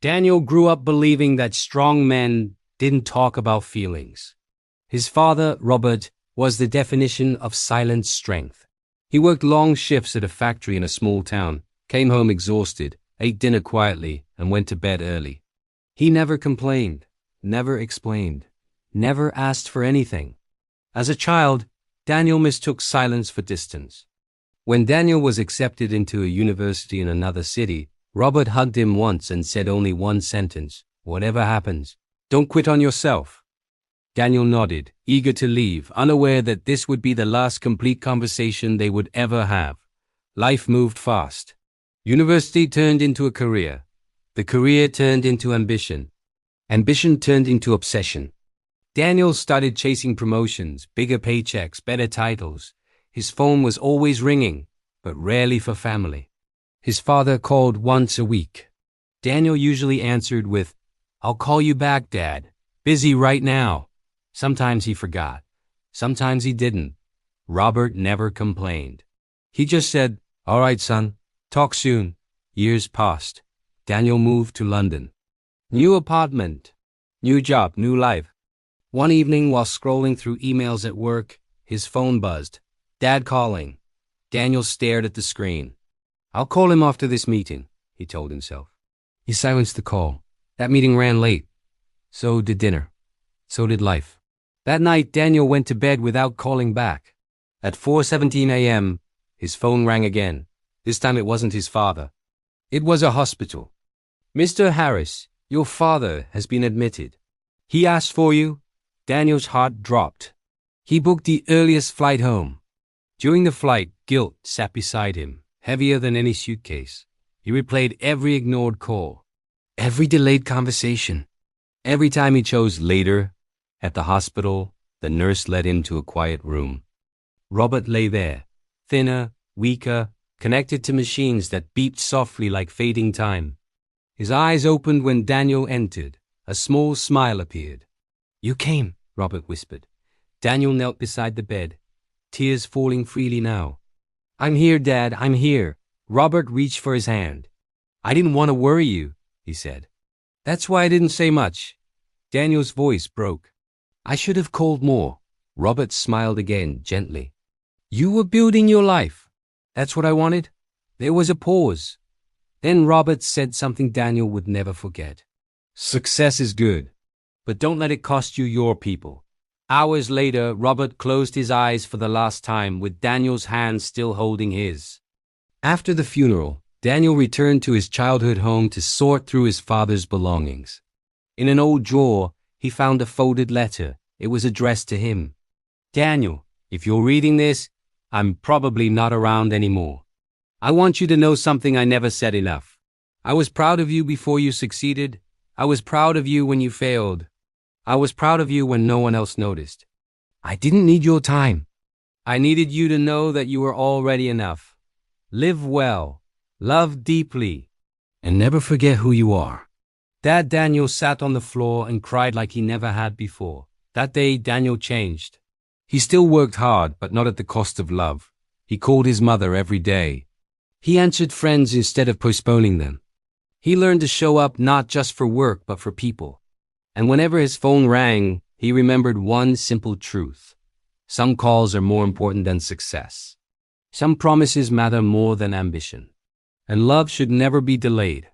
Daniel grew up believing that strong men didn't talk about feelings. His father, Robert, was the definition of silent strength. He worked long shifts at a factory in a small town, came home exhausted, ate dinner quietly, and went to bed early. He never complained, never explained, never asked for anything. As a child, Daniel mistook silence for distance. When Daniel was accepted into a university in another city, Robert hugged him once and said only one sentence: "Whatever happens, don't quit on yourself." Daniel nodded, eager to leave, unaware that this would be the last complete conversation they would ever have. Life moved fast. University turned into a career. The career turned into ambition. Ambition turned into obsession. Daniel started chasing promotions, bigger paychecks, better titles. His phone was always ringing, but rarely for family. His father called once a week. Daniel usually answered with, "I'll call you back, Dad. Busy right now." Sometimes he forgot. Sometimes he didn't. Robert never complained. He just said, "All right, son. Talk soon." Years passed. Daniel moved to London. New apartment. New job, new life. One evening, while scrolling through emails at work, his phone buzzed. Dad calling. Daniel stared at the screen. "I'll call him after this meeting," he told himself. He silenced the call. That meeting ran late. So did dinner. So did life. That night, Daniel went to bed without calling back. At 4:17 a.m., his phone rang again. This time it wasn't his father. It was a hospital. "Mr. Harris, your father has been admitted. He asked for you." Daniel's heart dropped. He booked the earliest flight home. During the flight, guilt sat beside him, heavier than any suitcase. He replayed every ignored call, every delayed conversation. Every time he chose later, at the hospital, the nurse led him to a quiet room. Robert lay there, thinner, weaker, connected to machines that beeped softly like fading time. His eyes opened when Daniel entered. A small smile appeared. "You came," Robert whispered. Daniel knelt beside the bed, tears falling freely now. "I'm here, Dad, I'm here." Robert reached for his hand. "I didn't want to worry you," he said. "That's why I didn't say much." Daniel's voice broke. "I should have called more." Robert smiled again, gently. "You were building your life. That's what I wanted." There was a pause. Then Robert said something Daniel would never forget. "Success is good, but don't let it cost you your people." Hours later, Robert closed his eyes for the last time, with Daniel's hand still holding his. After the funeral, Daniel returned to his childhood home to sort through his father's belongings. In an old drawer, he found a folded letter. It was addressed to him. "Daniel, if you're reading this, I'm probably not around anymore. I want you to know something I never said enough. I was proud of you before you succeeded. I was proud of you when you failed. I was proud of you when no one else noticed. I didn't need your time. I needed you to know that you were already enough. Live well, love deeply, and never forget who you are." Dad Daniel sat on the floor and cried like he never had before. That day, Daniel changed. He still worked hard, but not at the cost of love. He called his mother every day. He answered friends instead of postponing them. He learned to show up not just for work, but for people. And whenever his phone rang, he remembered one simple truth. Some calls are more important than success. Some promises matter more than ambition. And love should never be delayed.